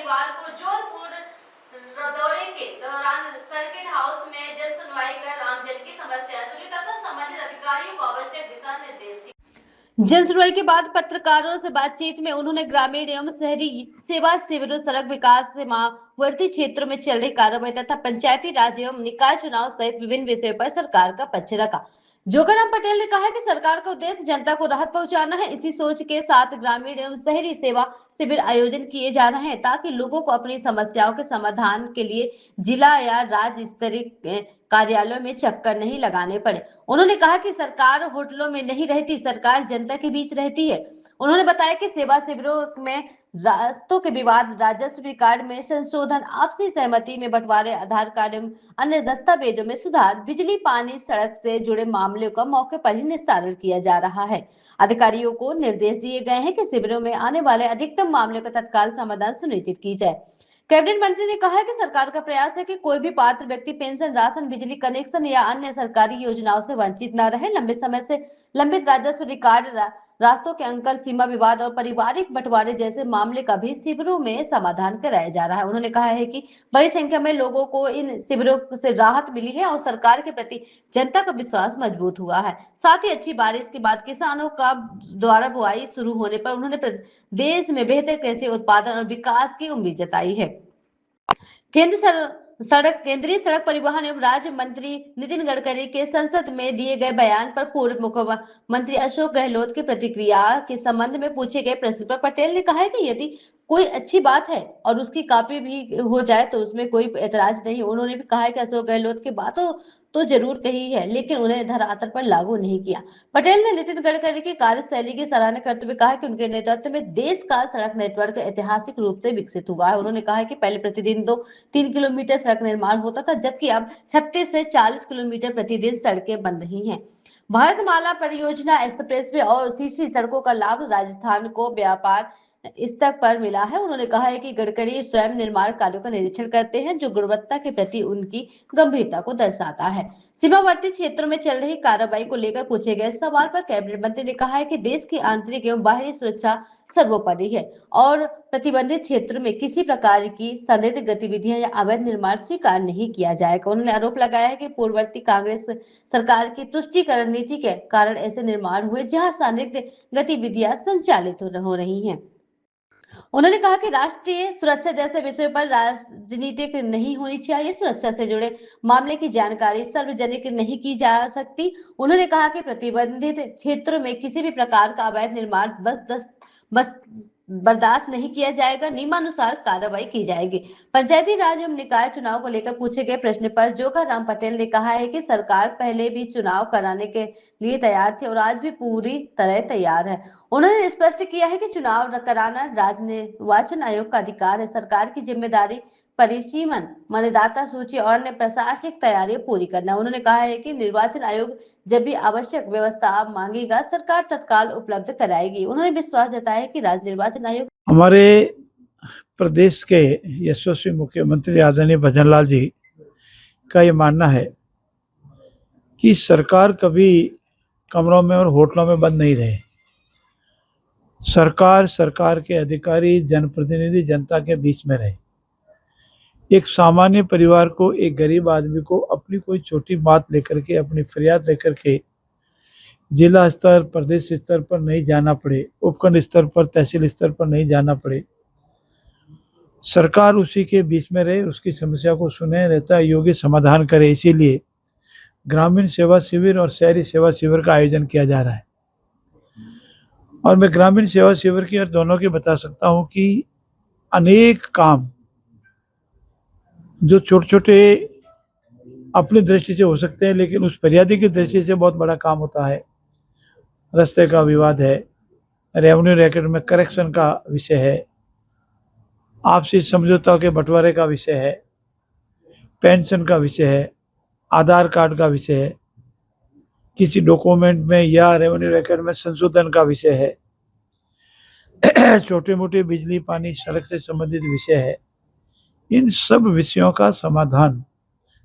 रविवार को जोधपुर दौरे के दौरान सर्किट हाउस में जन सुनवाई कर आमजन की समस्याएं सुनी तथा संबंधित अधिकारियों को आवश्यक दिशा निर्देश दिए। जन सुनवाई के बाद पत्रकारों से बातचीत में उन्होंने ग्रामीण एवं शहरी सेवा शिविरों, सड़क विकास सीमावर्ती क्षेत्रों में चल रही कार्रवाई तथा पंचायती राज एवं निकाय चुनाव सहित विभिन्न विषयों पर सरकार का पक्ष रखा। जोगाराम पटेल ने कहा कि सरकार का उद्देश्य जनता को राहत पहुंचाना है। इसी सोच के साथ ग्रामीण एवं शहरी सेवा शिविर आयोजन किए जा रहे हैं ताकि लोगों को अपनी समस्याओं के समाधान के लिए जिला या राज्य स्तरीय कार्यालयों में चक्कर नहीं लगाने पड़े। उन्होंने कहा कि सरकार होटलों में नहीं रहती, सरकार जनता के बीच रहती है। उन्होंने बताया कि सेवा शिविरों में रास्तों के विवाद, राजस्व रिकॉर्ड में संशोधन, आपसी सहमति में बंटवारे, आधार कार्ड एवं अन्य दस्तावेजों में सुधार, बिजली, पानी, सड़क से जुड़े मामलों का मौके पर ही निस्तारण किया जा रहा है। अधिकारियों को निर्देश दिए गए हैं कि शिविरों में आने वाले अधिकतम मामलों का तत्काल समाधान सुनिश्चित की जाए। कैबिनेट मंत्री ने कहा कि सरकार का प्रयास है कि कोई भी पात्र व्यक्ति पेंशन, राशन, बिजली कनेक्शन या अन्य सरकारी योजनाओं से वंचित न रहे। लंबे समय से लंबित राजस्व रिकॉर्ड, रास्तों के अंकल, सीमा विवाद और पारिवारिक बंटवारे जैसे मामले का भी शिविरों में समाधान कराया जा रहा है। उन्होंने कहा है कि बड़ी संख्या में लोगों को इन शिविरों से राहत मिली है और सरकार के प्रति जनता का विश्वास मजबूत हुआ है। साथ ही अच्छी बारिश के बाद किसानों का द्वारा बुआई शुरू होने पर उन्होंने देश में बेहतर कृषि उत्पादन और विकास की उम्मीद जताई है। केंद्रीय सड़क परिवहन एवं राज्य मंत्री नितिन गडकरी के संसद में दिए गए बयान पर पूर्व मुख्यमंत्री अशोक गहलोत की प्रतिक्रिया के संबंध में पूछे गए प्रश्न पर पटेल ने कहा है कि यदि कोई अच्छी बात है और उसकी कॉपी भी हो जाए तो उसमें कोई एतराज नहीं। उन्होंने भी कहा है कि अशोक गहलोत की बातों तो जरूर कही है लेकिन उन्हें धरातल पर लागू नहीं किया। पटेल ने नितिन गडकरी की कार्यशैली की सराहना करते हुए कहा कि उनके नेतृत्व में देश का सड़क नेटवर्क ऐतिहासिक रूप से विकसित हुआ है। उन्होंने कहा कि पहले प्रतिदिन 2-3 किलोमीटर सड़क निर्माण होता था, जबकि अब 36 से 40 किलोमीटर प्रतिदिन सड़कें बन रही हैं। भारतमाला परियोजना, एक्सप्रेसवे और सीसी सड़कों का लाभ राजस्थान को व्यापार स्तर पर मिला है। उन्होंने कहा है कि गडकरी स्वयं निर्माण कार्यों का निरीक्षण करते हैं, जो गुणवत्ता के प्रति उनकी गंभीरता को दर्शाता है। सीमावर्ती क्षेत्रों में चल रही कार्रवाई को लेकर पूछे गए सवाल पर कैबिनेट मंत्री ने कहा है कि देश की आंतरिक एवं बाहरी सुरक्षा सर्वोपरि है और प्रतिबंधित क्षेत्र में किसी प्रकार की संदिग्ध गतिविधियां या अवैध निर्माण स्वीकार नहीं किया जाएगा। उन्होंने आरोप लगाया है कि पूर्ववर्ती कांग्रेस सरकार की तुष्टीकरण नीति के कारण ऐसे निर्माण हुए जहां संदिग्ध गतिविधियां संचालित हो रही हैं। उन्होंने कहा कि राष्ट्रीय सुरक्षा जैसे विषयों पर राजनीतिक नहीं होनी चाहिए। सुरक्षा से जुड़े मामले की जानकारी सार्वजनिक नहीं की जा सकती। उन्होंने कहा कि प्रतिबंधित क्षेत्रों में किसी भी प्रकार का अवैध निर्माण बस बर्दाश्त नहीं किया जाएगा, नियमानुसार कार्रवाई की जाएगी। पंचायती राज एवं निकाय चुनाव को लेकर पूछे गए प्रश्न पर जोगाराम पटेल ने कहा है कि सरकार पहले भी चुनाव कराने के लिए तैयार थी और आज भी पूरी तरह तैयार है। उन्होंने स्पष्ट किया है कि चुनाव कराना राज्य निर्वाचन आयोग का अधिकार है। सरकार की जिम्मेदारी परिसीमन, मतदाता सूची और अन्य प्रशासनिक तैयारियां पूरी करना। उन्होंने कहा है कि निर्वाचन आयोग जब भी आवश्यक व्यवस्था मांगेगा, सरकार तत्काल उपलब्ध कराएगी। उन्होंने विश्वास जताया कि राज्य निर्वाचन आयोग हमारे प्रदेश के यशस्वी मुख्यमंत्री आदरणीय भजनलाल जी का ये मानना है कि सरकार कभी कमरों में और होटलों में बंद नहीं रहे। सरकार के अधिकारी, जनप्रतिनिधि जनता के बीच में रहे। एक सामान्य परिवार को, एक गरीब आदमी को अपनी कोई छोटी बात लेकर के, अपनी फरियाद लेकर के जिला स्तर, प्रदेश स्तर पर नहीं जाना पड़े, उपखंड स्तर पर, तहसील स्तर पर नहीं जाना पड़े। सरकार उसी के बीच में रहे, उसकी समस्या को सुने, रहता योग्य समाधान करे। इसीलिए ग्रामीण सेवा शिविर और शहरी सेवा शिविर का आयोजन किया जा रहा है। और मैं ग्रामीण सेवा शिविर की और दोनों की बता सकता हूं कि अनेक काम जो छोटे छोटे अपनी दृष्टि से हो सकते हैं, लेकिन उस फरियादी की दृष्टि से बहुत बड़ा काम होता है। रास्ते का विवाद है, रेवेन्यू रिकॉर्ड में करेक्शन का विषय है, आपसी समझौता के बंटवारे का विषय है, पेंशन का विषय है, आधार कार्ड का विषय है, किसी डॉक्यूमेंट में या रेवेन्यू रिकॉर्ड में संशोधन का विषय है, छोटे मोटे बिजली, पानी, सड़क से संबंधित विषय है। इन सब विषयों का समाधान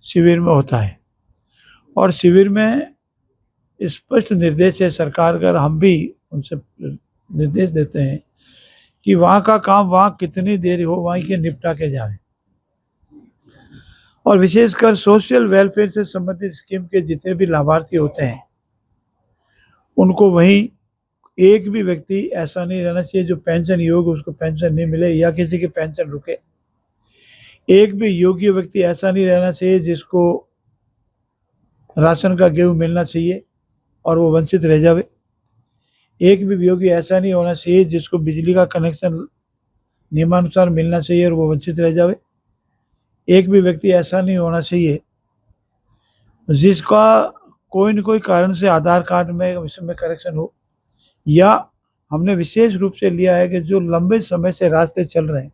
शिविर में होता है और शिविर में स्पष्ट निर्देश है सरकार का। हम भी उनसे निर्देश देते हैं कि वहाँ का काम वहाँ कितनी देर हो वहीं के निपटा के जाए। और विशेषकर सोशल वेलफेयर से संबंधित स्कीम के जितने भी लाभार्थी होते हैं उनको वहीं एक भी व्यक्ति ऐसा नहीं रहना चाहिए जो पेंशन योग्य उसको पेंशन नहीं मिले या किसी की पेंशन रुके। एक भी योग्य व्यक्ति ऐसा नहीं रहना चाहिए जिसको राशन का गेहूं मिलना चाहिए और वो वंचित रह जावे। एक भी योगी ऐसा नहीं होना चाहिए जिसको बिजली का कनेक्शन नियमानुसार मिलना चाहिए और वो वंचित रह जावे। एक भी व्यक्ति ऐसा नहीं होना चाहिए जिसका कोई न कोई कारण से आधार कार्ड में इसमें करेक्शन हो, या हमने विशेष रूप से लिया है कि जो लंबे समय से रास्ते चल रहे हैं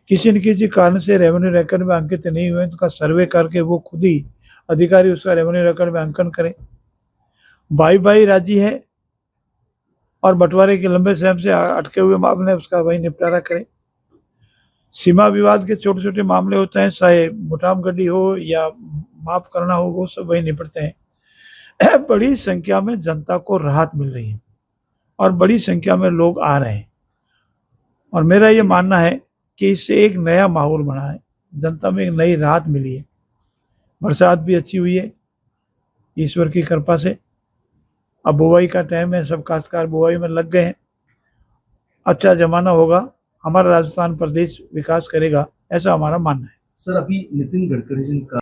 किसी न किसी कारण से रेवेन्यू रिकॉर्ड में अंकित नहीं हुए तो उनका सर्वे करके वो खुद ही अधिकारी उसका रेवेन्यू रिकॉर्ड में अंकन करें। भाई राजी है और बंटवारे के लंबे समय से अटके हुए मामले उसका वही निपटारा करें। सीमा विवाद के छोटे छोटे मामले होते हैं, चाहे मुठामगढ़ी हो या माफ करना हो, वो सब वही निपटते हैं। बड़ी संख्या में जनता को राहत मिल रही है और बड़ी संख्या में लोग आ रहे हैं और मेरा ये मानना है कि इससे एक नया माहौल बना है, जनता में एक नई राहत मिली है। बरसात भी अच्छी हुई है ईश्वर की कृपा से। अब बुआई का टाइम है, सब काश्तकार बुआई में लग गए हैं। अच्छा जमाना होगा, हमारा राजस्थान प्रदेश विकास करेगा, ऐसा हमारा मानना है। सर, अभी नितिन गडकरी जी का